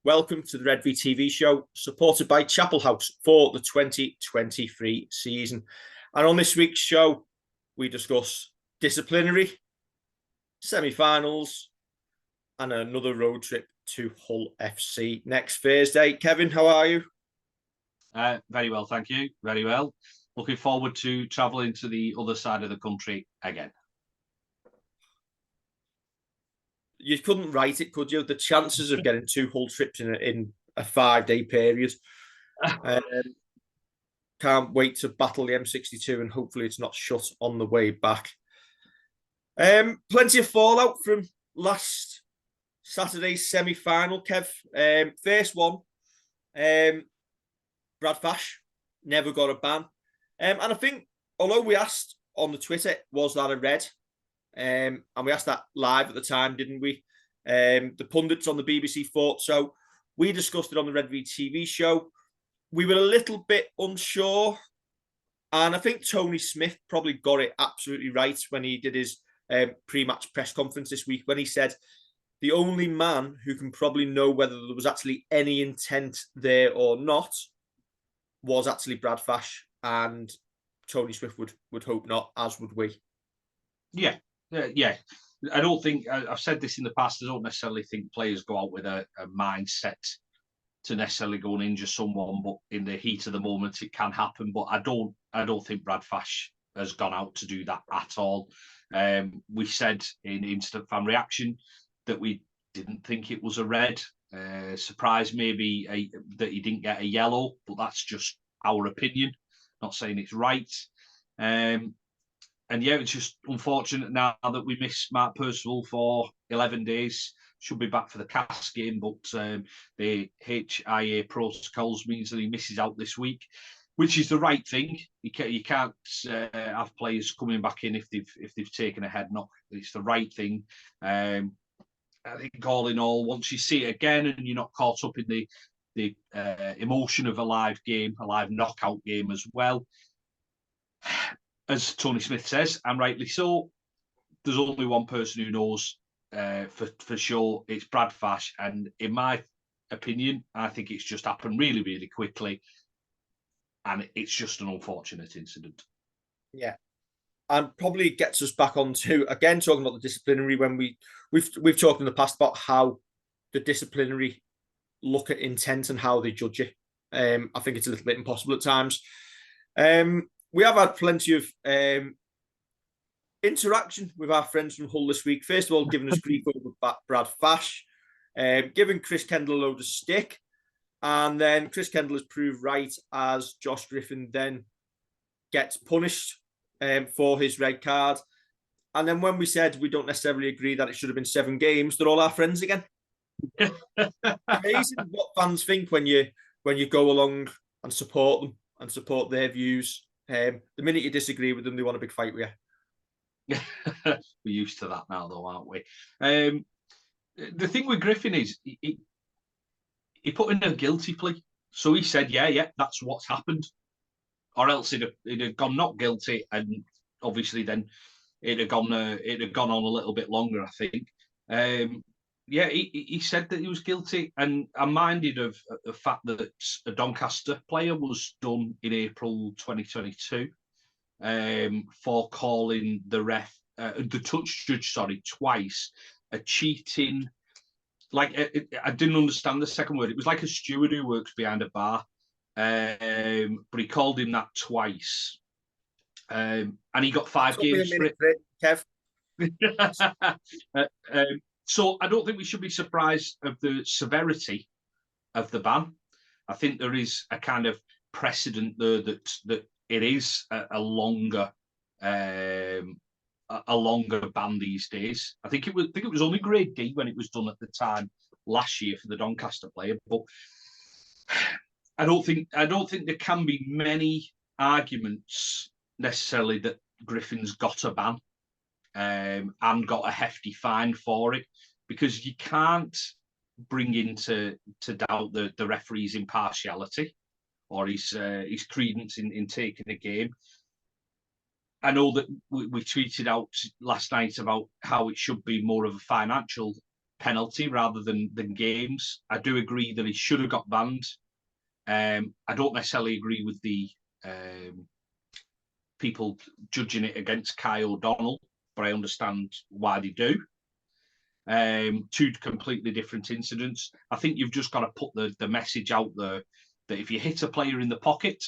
welcome to the Redvee TV Show, supported by Chapel House for the 2023 season. And on this week's show, we discuss Disciplinary, semi-finals, and another road trip to Hull FC next Thursday. Kevin, how are you? Very well, thank you. Very well. Looking forward to travelling to the other side of the country again. You couldn't write it, could you? The chances of getting 2 Hull trips in a 5-day period. Can't wait to battle the M62 and hopefully it's not shut on the way back. Plenty of fallout from last Saturday's semi-final, Kev. First one, Brad Fash never got a ban. And I think, although we asked on the Twitter, was that a red? And we asked that live at the time, didn't we? The pundits on the BBC thought so. We discussed it on the Redvee TV show. We were a little bit unsure. And I think Tony Smith probably got it absolutely right when he did his pre-match press conference this week, when he said the only man who can probably know whether there was actually any intent there or not was actually Brad Fash. And Tony Smith would hope not, as would we. Yeah. I don't think, I've said this in the past, I don't necessarily think players go out with a mindset to necessarily go and injure someone, but in the heat of the moment it can happen. But I don't think Brad Fash has gone out to do that at all. We said in instant fan reaction that we didn't think it was a red. Surprised maybe that he didn't get a yellow, but that's just our opinion. Not saying it's right. And yeah, it's just unfortunate now that we miss Mark Percival for 11 days. Should be back for the CAS game, but the HIA protocols means that he misses out this week, which is the right thing. You can't have players coming back in if they've taken a head knock. It's the right thing. I think all in all, once you see it again and you're not caught up in the emotion of a live game, a live knockout game as well, as Tony Smith says, and rightly so, there's only one person who knows for sure. It's Brad Fash. And in my opinion, I think it's just happened really, really quickly. And it's just an unfortunate incident. Yeah. And probably gets us back onto, again, talking about the disciplinary, when we've talked in the past about how the disciplinary look at intent and how they judge it. I think it's a little bit impossible at times. We have had plenty of interaction with our friends from Hull this week. First of all, giving us grief over Brad Fash, giving Chris Kendall a load of stick, and then Chris Kendall has proved right as Josh Griffin then gets punished for his red card. And then when we said we don't necessarily agree that it should have been 7 games, they're all our friends again. Amazing what fans think when you go along and support them and support their views. The minute you disagree with them, they want a big fight with you. We're used to that now, though, aren't we? The thing with Griffin is he put in a guilty plea. So he said, yeah, that's what's happened. Or else he'd have gone not guilty, and obviously then it'd have gone on a little bit longer, I think. He said that he was guilty, and I'm minded of the fact that a Doncaster player was done in April 2022 for calling the touch judge, twice a cheating. I didn't understand the second word. It was like a steward who works behind a bar, but he called him that twice, and he got 5 games for it. Kev. So I don't think we should be surprised of the severity of the ban. I think there is a kind of precedent there that it is a longer ban these days. I think it was only Grade D when it was done at the time last year for the Doncaster player. But I don't think there can be many arguments necessarily that Griffin's got a ban and got a hefty fine for it, because you can't bring into doubt the referee's impartiality or his credence in taking a game. I know that we tweeted out last night about how it should be more of a financial penalty rather than games. I do agree that he should have got banned. I don't necessarily agree with the people judging it against Kai O'Donnell, but I understand why they do. Two completely different incidents. I think you've just got to put the message out there that if you hit a player in the pocket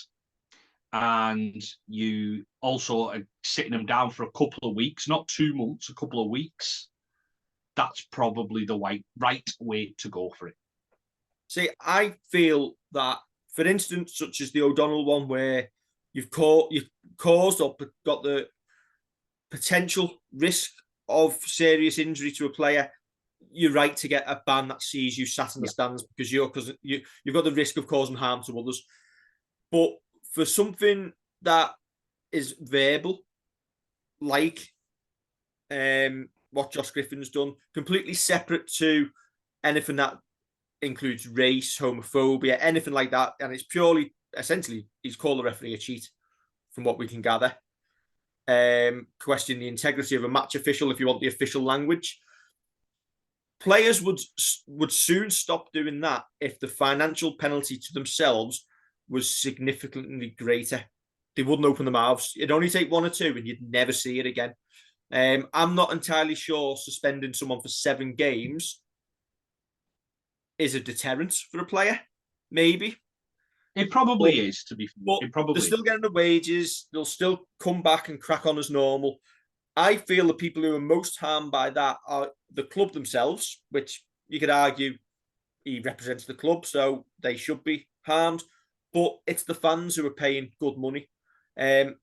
and you also are sitting them down for a couple of weeks, not 2 months, a couple of weeks, that's probably the right way to go for it. See, I feel that, for instance, such as the O'Donnell one, where you've caused or got the potential risk of serious injury to a player, you're right to get a ban that sees you sat in the stands because you've got the risk of causing harm to others. But for something that is verbal, like what Josh Griffin's done, completely separate to anything that includes race, homophobia, anything like that, and it's purely, essentially, he's called the referee a cheat, from what we can gather. Question the integrity of a match official, if you want the official language. Players would soon stop doing that if the financial penalty to themselves was significantly greater. They wouldn't open their mouths. It'd only take one or two and you'd never see it again. I'm not entirely sure suspending someone for 7 games is a deterrent for a player. Maybe. It probably is, to be fair. It probably they're still getting the wages. They'll still come back and crack on as normal. I feel the people who are most harmed by that are the club themselves, which you could argue he represents the club, so they should be harmed. But it's the fans who are paying good money. And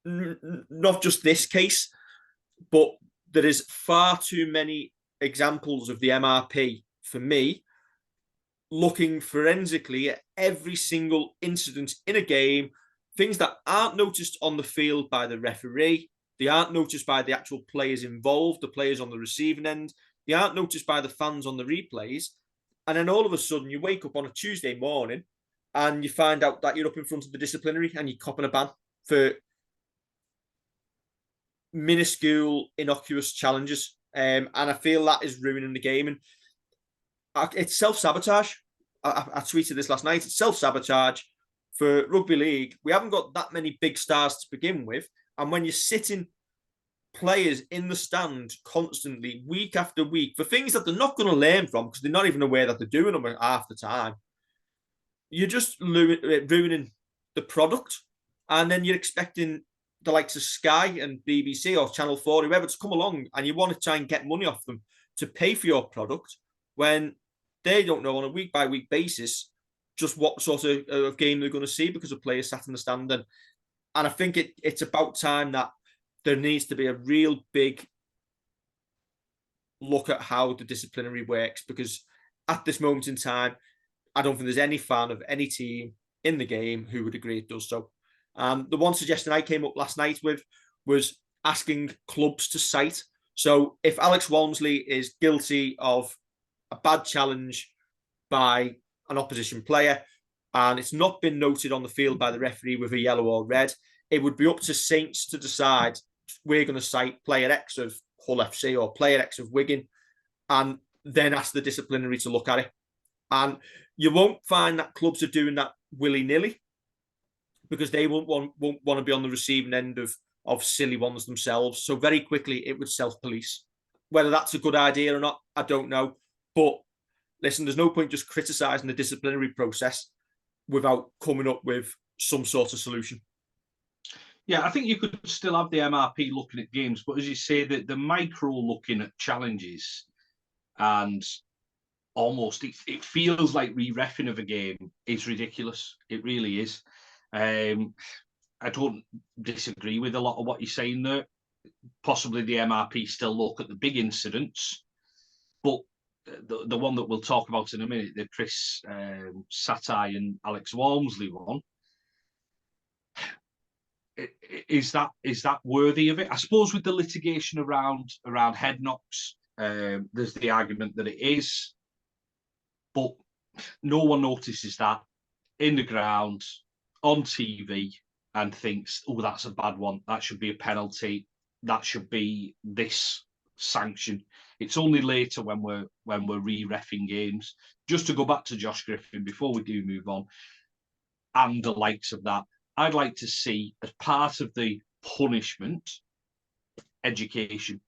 not just this case, but there is far too many examples of the MRP, for me, looking forensically at every single incident in a game, things that aren't noticed on the field by the referee, they aren't noticed by the actual players involved, the players on the receiving end, they aren't noticed by the fans on the replays. And then all of a sudden you wake up on a Tuesday morning and you find out that you're up in front of the disciplinary and you're copping a ban for minuscule, innocuous challenges. And I feel that is ruining the game. And it's self-sabotage. I tweeted this last night. It's self-sabotage for rugby league. We haven't got that many big stars to begin with. And when you're sitting players in the stand constantly, week after week, for things that they're not going to learn from because they're not even aware that they're doing them half the time, you're just ruining the product. And then you're expecting the likes of Sky and BBC or Channel 4, whoever, to come along and you want to try and get money off them to pay for your product when they don't know on a week-by-week basis just what sort of game they're going to see because of players sat in the stand. And I think it's about time that there needs to be a real big look at how the disciplinary works, because at this moment in time, I don't think there's any fan of any team in the game who would agree it does so. The one suggestion I came up last night with was asking clubs to cite. So if Alex Walmsley is guilty of a bad challenge by an opposition player and it's not been noted on the field by the referee with a yellow or red, it would be up to Saints to decide, we're going to cite player X of Hull FC or player X of Wigan, and then ask the disciplinary to look at it. And you won't find that clubs are doing that willy-nilly, because they won't want to be on the receiving end of silly ones themselves. So very quickly, it would self-police. Whether that's a good idea or not, I don't know. But listen, there's no point just criticising the disciplinary process without coming up with some sort of solution. Yeah, I think you could still have the MRP looking at games, but as you say, the micro looking at challenges and almost it feels like re-reffing of a game is ridiculous. It really is. I don't disagree with a lot of what you're saying there. Possibly the MRP still look at the big incidents, but the one that we'll talk about in a minute, the Chris Satai and Alex Walmsley one, is that worthy of it? I suppose with the litigation around head knocks, there's the argument that it is, but no one notices that in the ground on TV and thinks, oh, that's a bad one. That should be a penalty. That should be this sanction. It's only later when we're re-reffing games. Just to go back to Josh Griffin before we do move on, and the likes of that, I'd like to see, as part of the punishment, education.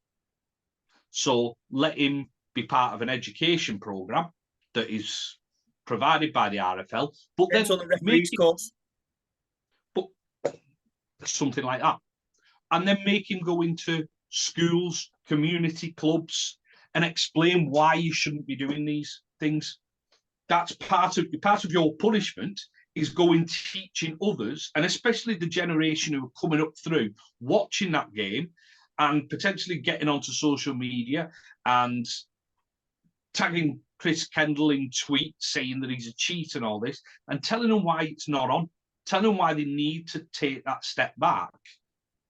So let him be part of an education program that is provided by the RFL, but Depends then on the referee's course. But something like that, and then make him go into schools, community clubs, and explain why you shouldn't be doing these things. That's part of your punishment, is going teaching others, and especially the generation who are coming up through, watching that game and potentially getting onto social media and tagging Chris Kendall in tweets saying that he's a cheat and all this, and telling them why it's not on, telling them why they need to take that step back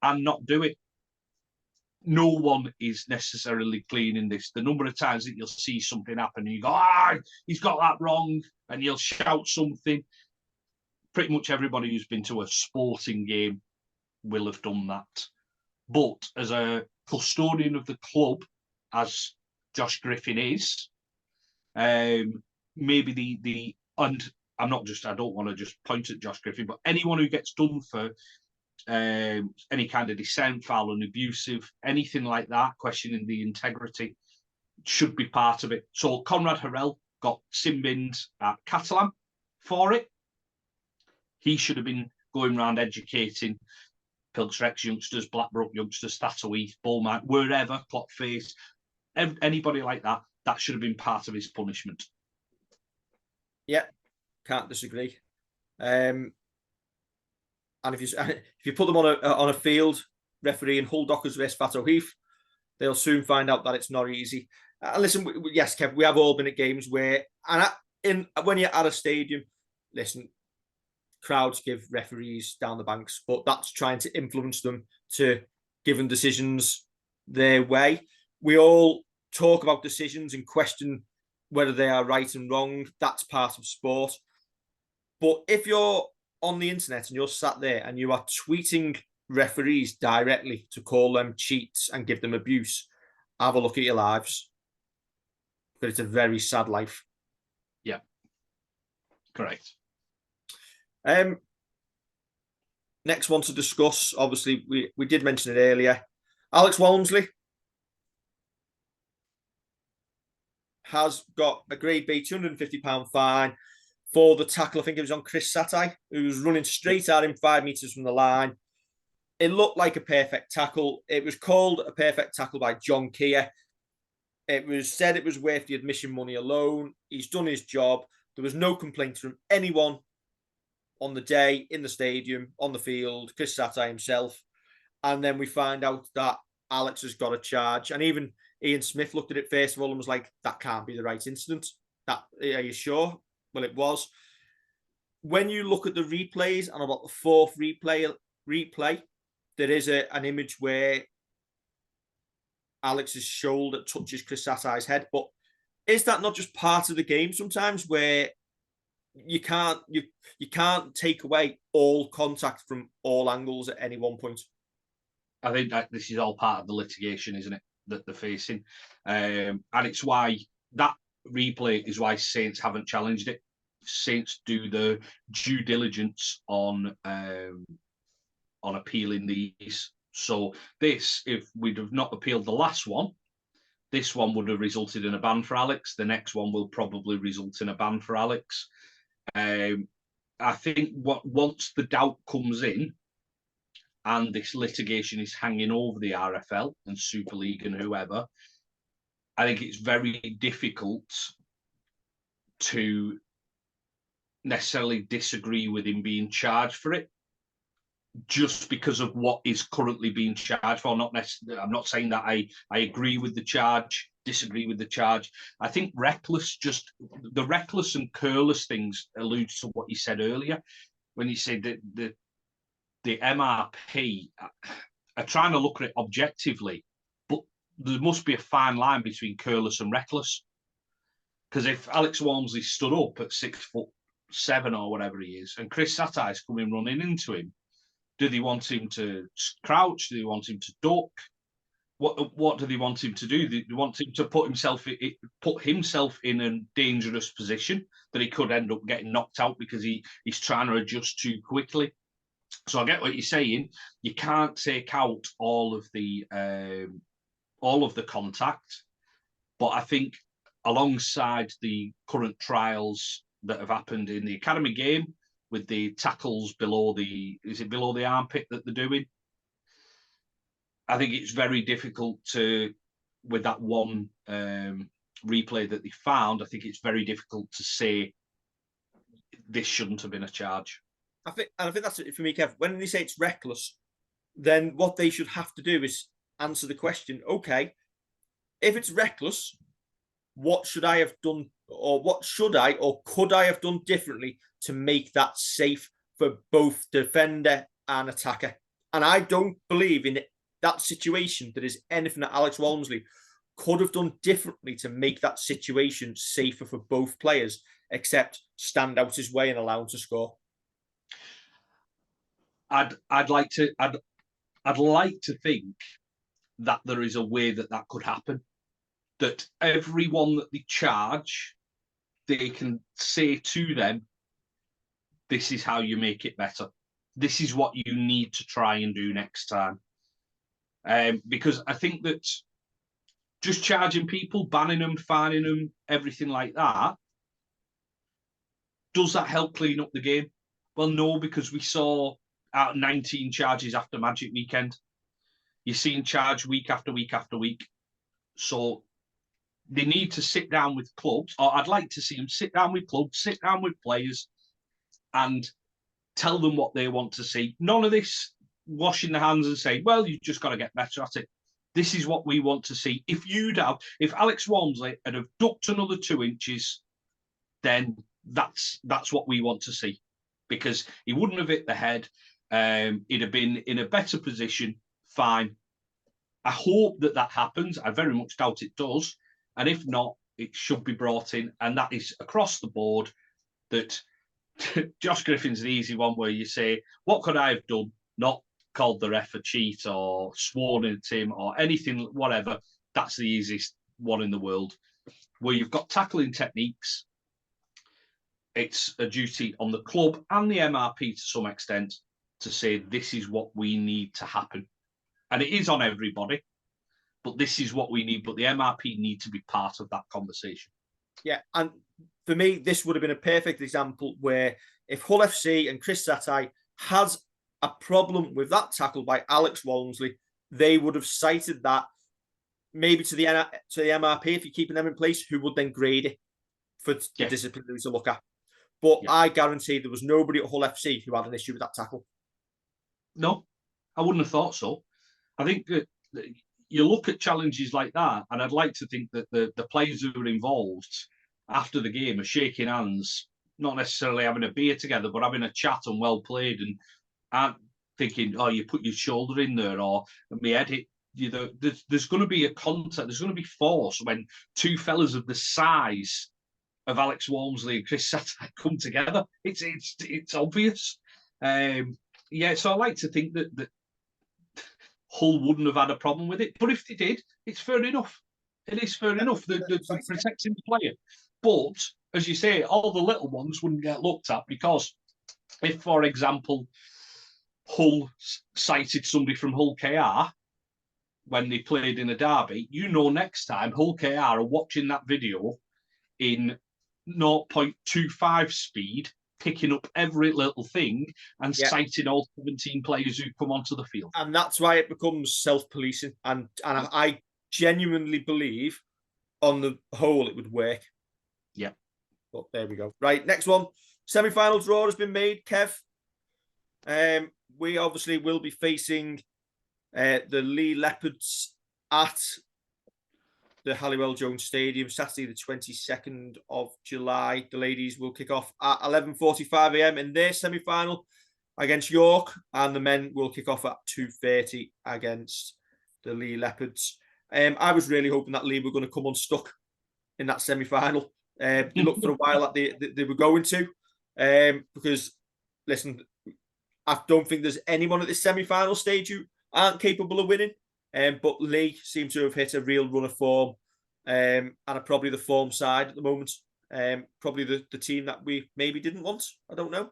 and not do it. No one is necessarily clean in this. The number of times that you'll see something happen and you go, he's got that wrong, and you'll shout something. Pretty much everybody who's been to a sporting game will have done that. But as a custodian of the club, as Josh Griffin is, maybe and I don't want to just point at Josh Griffin, but anyone who gets done for any kind of dissent, foul and abusive, anything like that, questioning the integrity, should be part of it. So Conrad Harrell got sin-binned at Catalan for it. He should have been going around educating Piltrex youngsters, Blackbrook youngsters, Statoheath, Bullmite, wherever, Clockface, anybody like that. That should have been part of his punishment. Yeah, can't disagree. And if you put them on a field, referee and Hull Dockers vs Statoheath, they'll soon find out that it's not easy. Listen, yes, Kev, we have all been at games where, when you're at a stadium, listen, crowds give referees down the banks, but that's trying to influence them to give them decisions their way. We all talk about decisions and question whether they are right and wrong. That's part of sport. But if you're on the internet and you're sat there and you are tweeting referees directly to call them cheats and give them abuse, have a look at your lives. But it's a very sad life. Yeah, correct. Next one to discuss, obviously, we did mention it earlier. Alex Walmsley has got a grade B £250 fine for the tackle. I think it was on Chris Satai, who was running straight at him 5 meters from the line. It looked like a perfect tackle. It was called a perfect tackle by John Keir. It was said it was worth the admission money alone. He's done his job. There was no complaints from anyone on the day, in the stadium, on the field, Chris Satai himself. And then we find out that Alex has got a charge. And even Ian Smith looked at it first of all and was like, that can't be the right incident. Are you sure? Well, it was. When you look at the replays, and about the fourth replay, there is an image where Alex's shoulder touches Chris Satai's head. But is that not just part of the game sometimes, where you can't take away all contact from all angles at any one point? I think that this is all part of the litigation, isn't it, that they're facing, and it's why that replay is why Saints haven't challenged it. Saints do the due diligence on appealing these. So this, if we'd have not appealed the last one, this one would have resulted in a ban for Alex. The next one will probably result in a ban for Alex. I think once the doubt comes in and this litigation is hanging over the RFL and Super League and whoever, I think it's very difficult to necessarily disagree with him being charged for it, just because of what is currently being charged for. I'm not saying that I agree with the charge, disagree with the charge. I think the reckless and careless things alludes to what you said earlier when you said that the MRP are trying to look at it objectively, but there must be a fine line between careless and reckless. Because if Alex Walmsley stood up at 6'7" or whatever he is, and Chris Satai's coming running into him, do they want him to crouch? Do they want him to duck? What do they want him to do? They want him to put himself in a dangerous position that he could end up getting knocked out because he's trying to adjust too quickly. So I get what you're saying. You can't take out all of the contact, but I think alongside the current trials that have happened in the academy game with the tackles below the armpit that they're doing, I think it's very difficult with that one replay that they found, I think it's very difficult to say this shouldn't have been a charge. I think that's it for me, Kev. When they say it's reckless, then what they should have to do is answer the question, okay, if it's reckless, what should I have done, or what should I or could I have done differently to make that safe for both defender and attacker? And I don't believe in that situation there is anything that Alex Walmsley could have done differently to make that situation safer for both players, except stand out his way and allow him to score. I'd like to think that there is a way that could happen. That everyone that they charge, they can say to them, this is how you make it better. This is what you need to try and do next time. Because I think that just charging people, banning them, fining them, everything like that, does that help clean up the game? Well, no, because we saw out 19 charges after Magic Weekend. You're seeing charge week after week after week. So they need to sit down with clubs, or I'd like to see them sit down with clubs, sit down with players, and tell them what they want to see. None of this washing the hands and saying, well, you've just got to get better at it. This is what we want to see. If Alex Walmsley had have ducked another 2 inches, then that's what we want to see. Because he wouldn't have hit the head. He'd have been in a better position. Fine. I hope that happens. I very much doubt it does. And if not, it should be brought in. And that is across the board. That Josh Griffin's the easy one where you say, what could I have done? Not called the ref a cheat or sworn at him or anything, whatever. That's the easiest one in the world. Where you've got tackling techniques, it's a duty on the club and the MRP to some extent to say this is what we need to happen. And it is on everybody, but this is what we need. But the MRP need to be part of that conversation. Yeah, and for me, this would have been a perfect example where if Hull FC and Chris Satai has a problem with that tackle by Alex Walmsley, they would have cited that maybe to the MRP if you're keeping them in place, who would then grade it for the disciplinary to look at. But I guarantee there was nobody at Hull FC who had an issue with that tackle. No, I wouldn't have thought so. I think that you look at challenges like that, and I'd like to think that the players who were involved after the game are shaking hands, not necessarily having a beer together, but having a chat and well played, and aren't thinking, oh, you put your shoulder in there, or my head hit. There's going to be a contact, there's going to be force when two fellas of the size of Alex Walmsley and Chris Satai come together. It's obvious. So I like to think that Hull wouldn't have had a problem with it. But if they did, it's fair enough. It is fair enough. They're protecting the player. But, as you say, all the little ones wouldn't get looked at because if, for example, Hull cited somebody from Hull KR when they played in a derby, next time Hull KR are watching that video in 0.25 speed, picking up every little thing and citing all 17 players who come onto the field. And that's why it becomes self-policing. And I genuinely believe on the whole it would work. Yeah. But there we go. Right, next one. Semi-final draw has been made, Kev. We obviously will be facing the Lee Leopards at the Halliwell Jones Stadium, Saturday the 22nd of July. The ladies will kick off at 11:45 a.m. in their semi-final against York, and the men will kick off at 2:30 against the Lee Leopards. I was really hoping that Lee were going to come unstuck in that semi-final. They looked for a while that they were going to, because, listen, I don't think there's anyone at this semi-final stage who aren't capable of winning. But Lee seems to have hit a real run of form, and are probably the form side at the moment. Probably the team that we maybe didn't want. I don't know.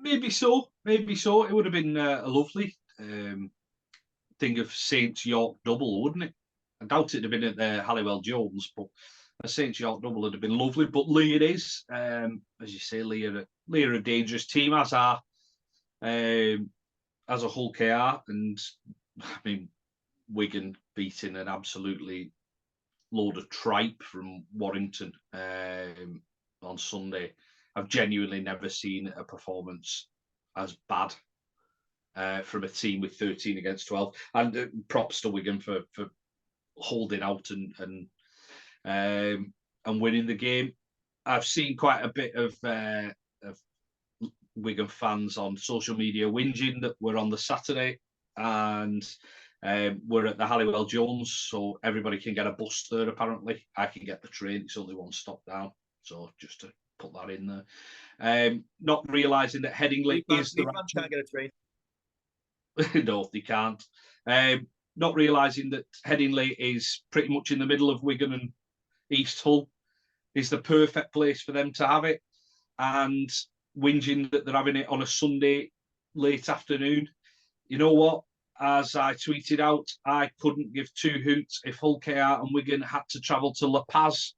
Maybe so. Maybe so. It would have been a lovely thing of Saints York double, wouldn't it? I doubt it'd have been at the Halliwell Jones, but a Saints York double would have been lovely. But Lee it is. As you say, Lee are a dangerous team, as a Hull KR. And I mean, Wigan beating an absolutely load of tripe from Warrington on Sunday. I've genuinely never seen a performance as bad from a team with 13 against 12. And props to Wigan for holding out and winning the game. I've seen quite a bit of Wigan fans on social media whinging that we're on the Saturday and we're at the Halliwell Jones, so everybody can get a bus there apparently. I can get the train, it's only one stop down. So just to put that in there. Not realising that Headingley is the... Fans can't get a train. No, they can't. Not realising that Headingley is pretty much in the middle of Wigan and East Hull is the perfect place for them to have it. And whinging that they're having it on a Sunday late afternoon. You know what? As I tweeted out, I couldn't give two hoots if Hull KR and Wigan had to travel to La Paz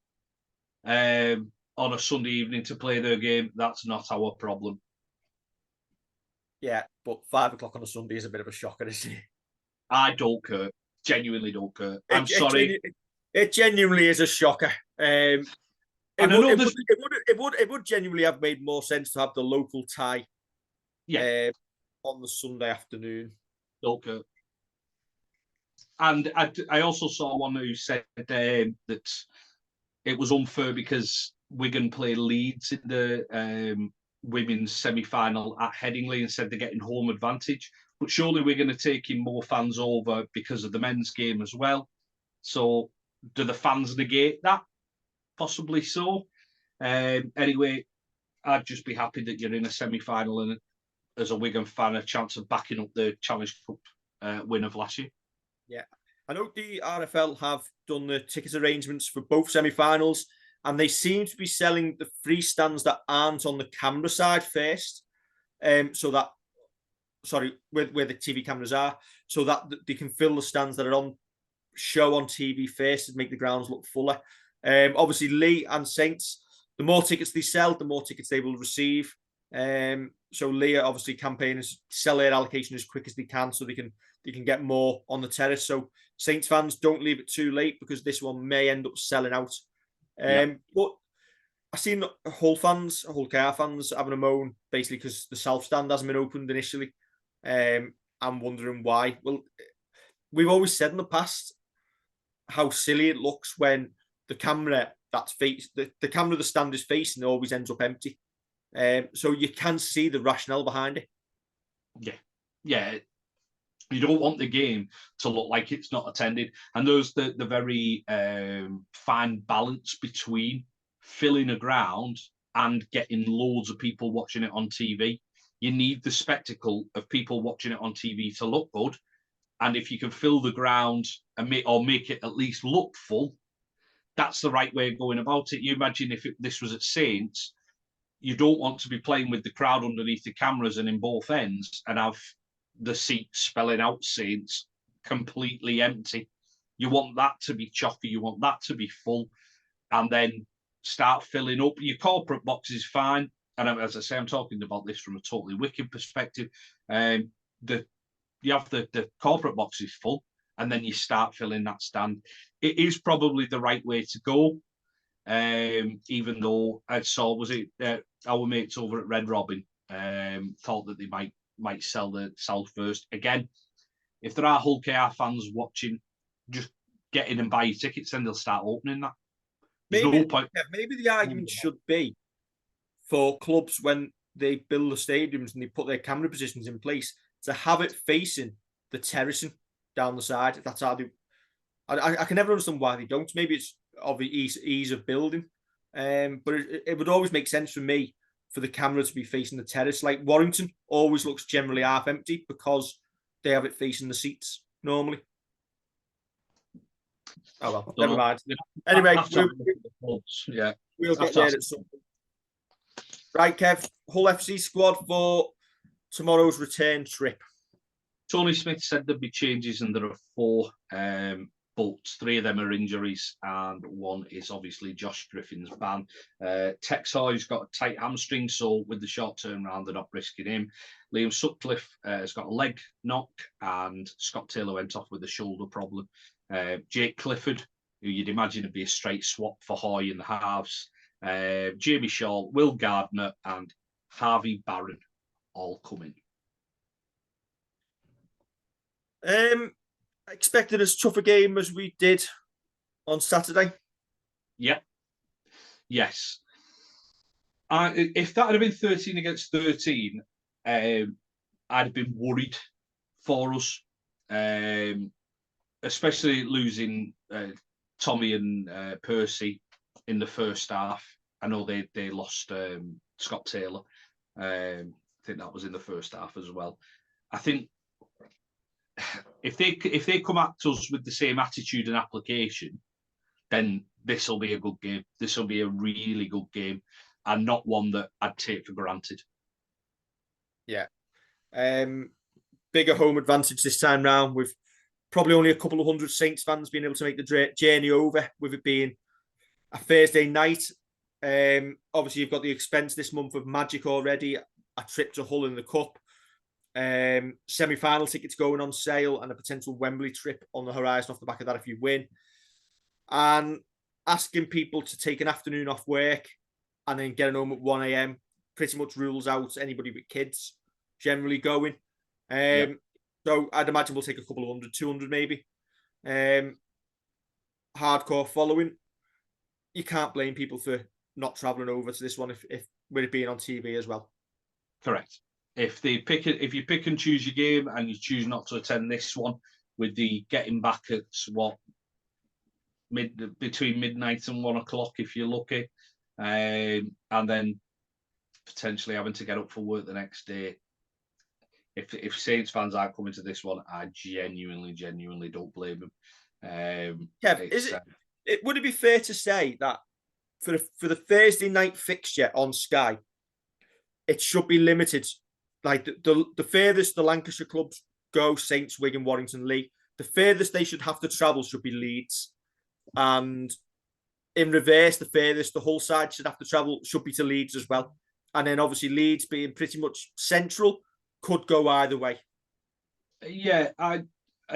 on a Sunday evening to play their game. That's not our problem. Yeah, but 5 o'clock on a Sunday is a bit of a shocker, isn't it? I don't care. Genuinely don't care. I'm sorry. It genuinely is a shocker. It would genuinely have made more sense to have the local tie. Yeah. On the Sunday afternoon. Don't care. And I also saw one who said that it was unfair because Wigan play Leeds in the women's semi-final at Headingley and said they're getting home advantage. But surely Wigan are taking more fans over because of the men's game as well. So do the fans negate that? Possibly so. Anyway, I'd just be happy that you're in a semi-final and as a Wigan fan, a chance of backing up the Challenge Cup win of last year. Yeah. I know the RFL have done the ticket arrangements for both semi-finals, and they seem to be selling the free stands that aren't on the camera side first. Where the TV cameras are, so that they can fill the stands that are on show on TV first and make the grounds look fuller. Obviously, Lee and Saints, the more tickets they sell, the more tickets they will receive. So Lee are obviously campaigning to sell their allocation as quick as they can so they can get more on the terrace. So Saints fans, don't leave it too late because this one may end up selling out. But I've seen Hull KR fans having a moan basically because the South Stand hasn't been opened initially. I'm wondering why. Well, we've always said in the past how silly it looks when the camera the camera the stand is facing always ends up empty. So you can see the rationale behind it. Yeah. You don't want the game to look like it's not attended. And there's the very fine balance between filling a ground and getting loads of people watching it on TV. You need the spectacle of people watching it on TV to look good. And if you can fill the ground and make it at least look full, that's the right way of going about it. You imagine if this was at Saints, you don't want to be playing with the crowd underneath the cameras and in both ends and have the seats spelling out Saints completely empty. You want that to be chocker. You want that to be full and then start filling up. Your corporate box is fine. And as I say, I'm talking about this from a totally wicked perspective. You have the corporate box is full and then you start filling that stand. It is probably the right way to go. Even though I saw, our mates over at Red Robin thought that they might sell the South first. Again, if there are Hull KR fans watching, just get in and buy your tickets, then they'll start opening that. Maybe the argument should be for clubs when they build the stadiums and they put their camera positions in place to have it facing the terracing down the side. That's how they. I can never understand why they don't. Maybe it's of the ease of building, but it would always make sense for me for the camera to be facing the terrace. Like Warrington always looks generally half empty because they have it facing the seats. normally. Oh well, Don't never know. mind. Anyway, yeah, we'll get there at some point. Right, Kev, Hull FC squad for tomorrow's return trip. Tony Smith said there'd be changes, and there are 4, but 3 of them are injuries, and 1 is obviously Josh Griffin's ban. Texoy's got a tight hamstring, so with the short term round, they're not risking him. Liam Sutcliffe has got a leg knock, and Scott Taylor went off with a shoulder problem. Jake Clifford, who you'd imagine would be a straight swap for Hoy in the halves. Jamie Shaw, Will Gardner, and Harvey Barron all coming. Expected as tough a game as we did on Saturday. Yeah. Yes. If that had been 13 against 13, I'd have been worried for us, especially losing Tommy and Percy in the first half. I know they lost Scott Taylor. I think that was in the first half as well. I think if they come at us with the same attitude and application, then this will be a good game. This will be a really good game, and not one that I'd take for granted. Yeah. Bigger home advantage this time round, with probably only a couple of hundred Saints fans being able to make the journey over, with it being a Thursday night. Obviously, you've got the expense this month of Magic already, a trip to Hull in the Cup, semi-final tickets going on sale, and a potential Wembley trip on the horizon off the back of that if you win. And asking people to take an afternoon off work and then getting home at 1 a.m. pretty much rules out anybody with kids generally going. So I'd imagine we'll take a couple of 100, 200 maybe. Hardcore following. You can't blame people for not travelling over to this one if with it being on TV as well. Correct. If you pick and choose your game and you choose not to attend this one, with the getting back at between midnight and 1 o'clock if you're lucky, and then potentially having to get up for work the next day. If Saints fans aren't coming to this one, I genuinely don't blame them. Would it be fair to say that for the Thursday night fixture on Sky, it should be limited? Like the furthest the Lancashire clubs go, Saints, Wigan, Warrington, Leigh, the furthest they should have to travel should be Leeds. And in reverse, the furthest the Hull side should have to travel should be to Leeds as well. And then obviously Leeds being pretty much central could go either way. Yeah, I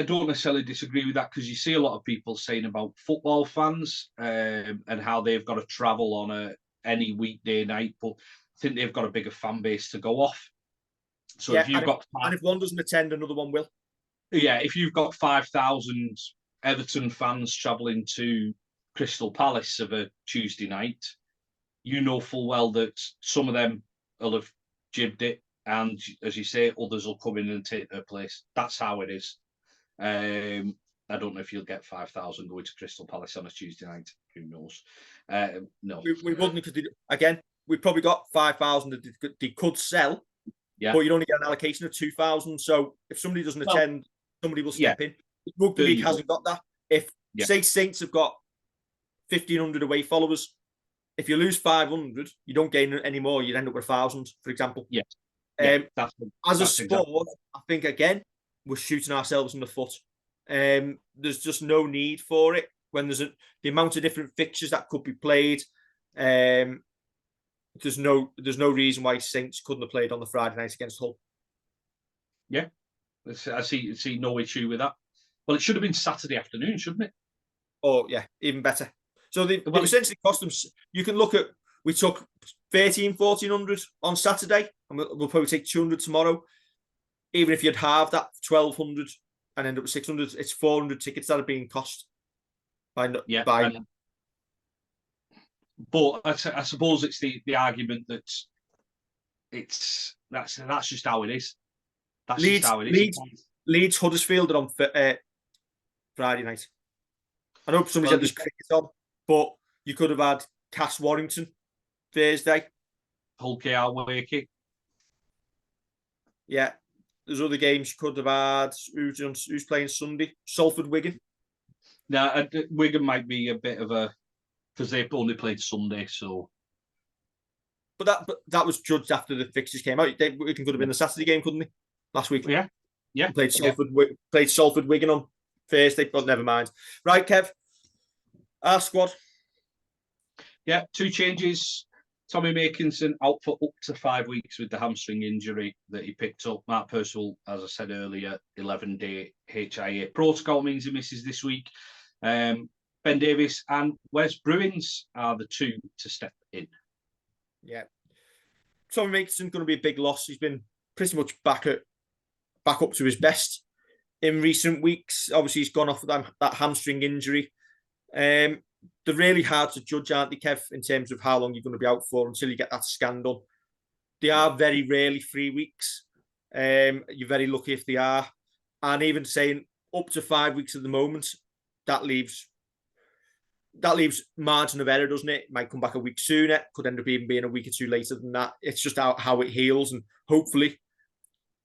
don't necessarily disagree with that, because you see a lot of people saying about football fans and how they've got to travel on any weekday night, but I think they've got a bigger fan base to go off. So if one doesn't attend, another one will. Yeah, if you've got 5,000 Everton fans travelling to Crystal Palace of a Tuesday night, you know full well that some of them will have jibbed it, and as you say, others will come in and take their place. That's how it is. I don't know if you'll get 5,000 going to Crystal Palace on a Tuesday night. Who knows? No, we wouldn't, because again, we probably got 5,000 that they could sell. Yeah, but you'd only get an allocation of 2,000. So if somebody doesn't attend, somebody will step in. Rugby League hasn't got that. If say Saints have got 1,500 away followers, if you lose 500, you don't gain any more. You'd end up with 1,000, for example. Yeah. As a sport, I think again we're shooting ourselves in the foot. There's just no need for it when there's the amount of different fixtures that could be played. There's no reason why Saints couldn't have played on the Friday night against Hull. Yeah, I see no issue with that. Well, it should have been Saturday afternoon, shouldn't it? Oh yeah, even better. So they essentially cost them. You can look at, we took 1,400 on Saturday, and we'll probably take 200 tomorrow. Even if you'd halve that 1,200 and end up with 600, it's 400 tickets that are being cost. But I suppose it's the argument that that's just how it is. That's just how it is. Leeds Huddersfield are on Friday night. I know somebody said there's cricket on, but you could have had Cass Warrington Thursday. Hull KR Wakey. Yeah. there's other games you could have had. Who's playing Sunday? Salford, Wigan. Now, Wigan might be a bit of a, because they've only played Sunday, so. But that was judged after the fixtures came out. Wigan could have been the Saturday game, couldn't they? Last week. Yeah. We played Salford, Wigan on Thursday, but never mind. Right, Kev. Our squad. Yeah, 2 changes. Tommy Makinson out for up to 5 weeks with the hamstring injury that he picked up. Mark Purcell, as I said earlier, 11-day HIA protocol means he misses this week. Ben Davies and Wes Bruins are the 2 to step in. Yeah. Tommy Makinson going to be a big loss. He's been pretty much back up to his best in recent weeks. Obviously, he's gone off with that hamstring injury. They're really hard to judge, aren't they, Kev, in terms of how long you're going to be out for until you get that scan done. They are very rarely 3 weeks. You're very lucky if they are. And even saying up to 5 weeks at the moment, that leaves margin of error, doesn't it? It might come back a week sooner, could end up even being a week or 2 later than that. It's just how it heals, and hopefully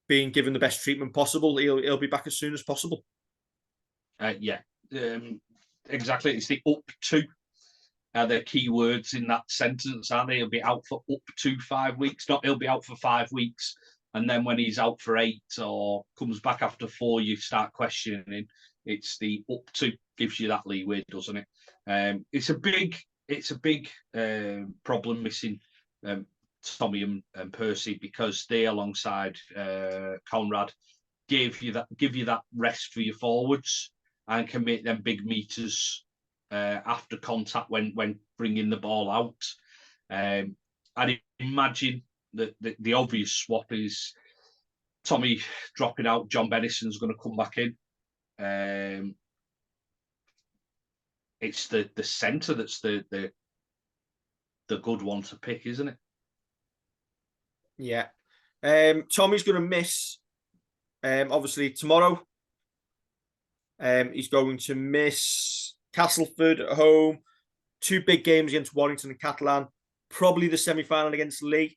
being given the best treatment possible, he'll be back as soon as possible. Exactly. It's the up to. The key words in that sentence, aren't they? He'll be out for up to 5 weeks. Not he'll be out for 5 weeks, and then when he's out for 8 or comes back after 4, you start questioning. It's the up to gives you that leeway, doesn't it? It's a big problem missing Tommy and Percy, because they, alongside Conrad, give you that rest for your forwards and can make them big meters after contact when bringing the ball out. I'd imagine that the obvious swap is Tommy dropping out, John Bennison's going to come back in. It's the centre that's the good one to pick, isn't it? Yeah. Tommy's going to miss, obviously, tomorrow. He's going to miss Castleford at home, 2 big games against Warrington and Catalan, probably the semi-final against Lee,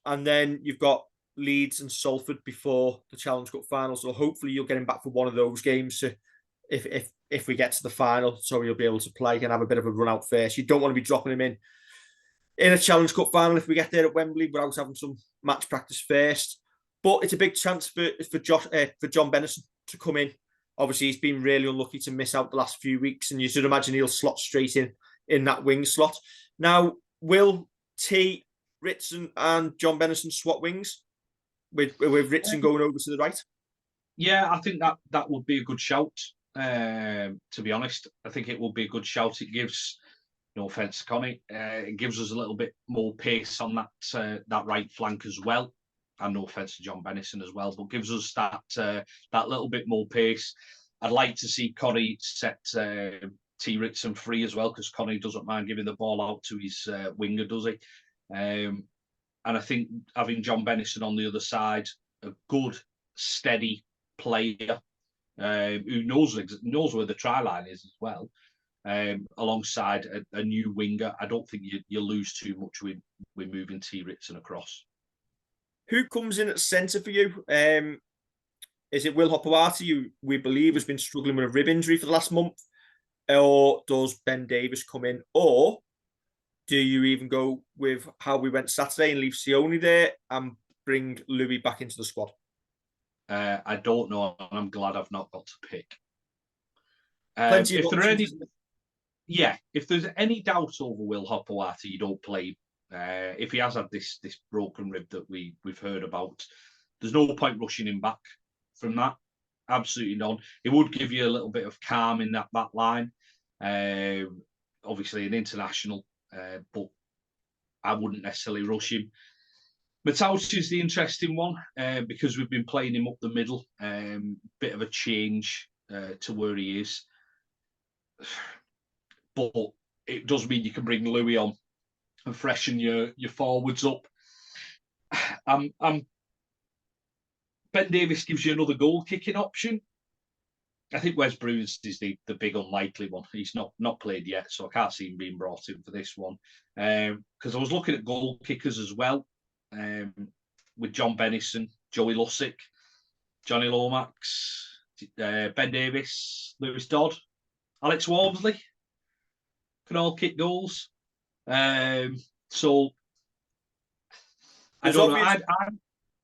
and then you've got Leeds and Salford before the Challenge Cup final. So hopefully you'll get him back for one of those games if we get to the final, so he'll be able to play and have a bit of a run out first. You don't want to be dropping him in a Challenge Cup final if we get there at Wembley without having some match practice first. But it's a big chance for John Bennison to come in. Obviously, he's been really unlucky to miss out the last few weeks, and you should imagine he'll slot straight in that wing slot. Now, will T, Ritson, and John Bennison swap wings with Ritson going over to the right? Yeah, I think that would be a good shout. To be honest, I think it will be a good shout. It gives, no offence to Connie, it gives us a little bit more pace on that right flank as well. And no offence to John Bennison as well, but gives us that little bit more pace. I'd like to see Connie set T. Ritson free as well, because Connie doesn't mind giving the ball out to his winger, does he? And I think having John Bennison on the other side, a good, steady player who knows where the try line is as well, alongside a new winger, I don't think you lose too much with moving T. Ritson across. Who comes in at centre for you? Is it Will Hopewati, who we believe has been struggling with a rib injury for the last month? Or does Ben Davies come in? Or do you even go with how we went Saturday and leave Sione there and bring Louis back into the squad? I don't know, and I'm glad I've not got to pick. If there's any doubt over Will Hopewati, you don't play. If he has had this broken rib that we've heard about, there's no point rushing him back from that. Absolutely none. It would give you a little bit of calm in that back line. Obviously an international, but I wouldn't necessarily rush him. Matauti is the interesting one because we've been playing him up the middle. Bit of a change to where he is. But it does mean you can bring Louis on and freshen your forwards up. Ben Davies gives you another goal kicking option. I think Wes Bruins is the big unlikely one. He's not played yet, so I can't see him being brought in for this one. Because I was looking at goal kickers as well, with John Bennison, Joey Lussick. Johnny Lomax, Ben Davis, Lewis Dodd, Alex Walmsley can all kick goals. So I don't know.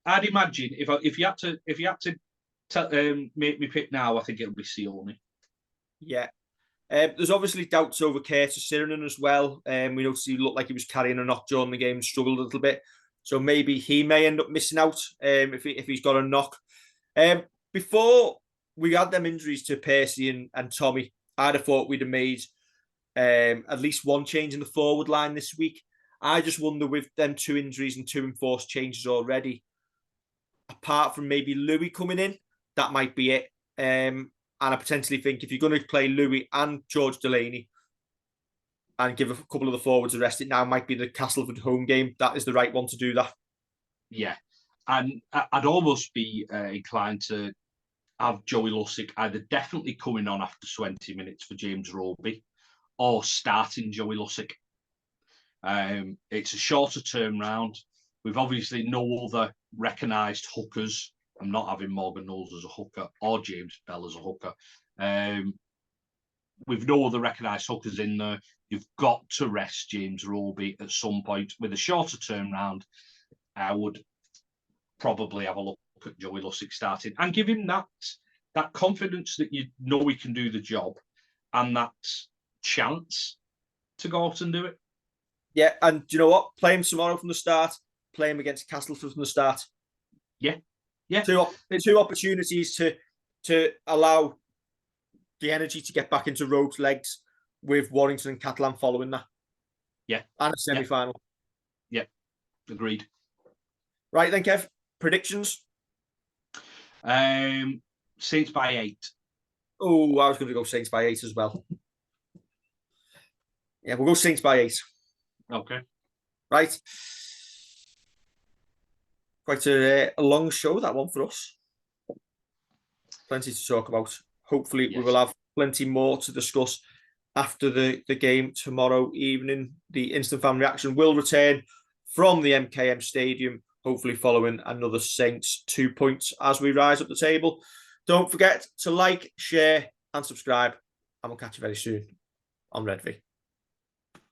I'd imagine if you had to make me pick now, I think it would be Sione. Yeah. There's obviously doubts over Curtis Sirenen as well. We noticed he looked like he was carrying a knock during the game and struggled a little bit. So maybe he may end up missing out if he's got a knock. Before we had them injuries to Percy and Tommy, I'd have thought we'd have made at least one change in the forward line this week. I just wonder with them 2 injuries and 2 enforced changes already, apart from maybe Louis coming in, that might be it. And I potentially think if you're going to play Louis and George Delaney and give a couple of the forwards a rest, it now might be the Castleford home game. That is the right one to do that. Yeah. And I'd almost be inclined to have Joey Lussick either definitely coming on after 20 minutes for James Roby or starting Joey Lussick. It's a shorter term round. We've obviously no other recognised hookers. I'm not having Morgan Knowles as a hooker or James Bell as a hooker. With no other recognised hookers in there, you've got to rest James Roby at some point. With a shorter term round, I would probably have a look at Joey Lussick starting and give him that confidence that you know he can do the job and that chance to go out and do it. Yeah, and do you know what? Play him tomorrow from the start. Play him against Castleford from the start. Yeah. Two opportunities to allow the energy to get back into Rogue's legs with Warrington and Catalan following that. Yeah. And a semi-final. Yeah. Agreed. Right then, Kev. Predictions? Saints by 8. Oh, I was going to go Saints by 8 as well. Yeah, we'll go Saints by 8. Okay. Right. Quite a long show, that one for us. Plenty to talk about. Hopefully, yes, we will have plenty more to discuss after the game tomorrow evening. The Instant Fan Reaction will return from the MKM Stadium, hopefully following another Saints 2 points as we rise up the table. Don't forget to like, share, and subscribe, and we'll catch you very soon on Redvee.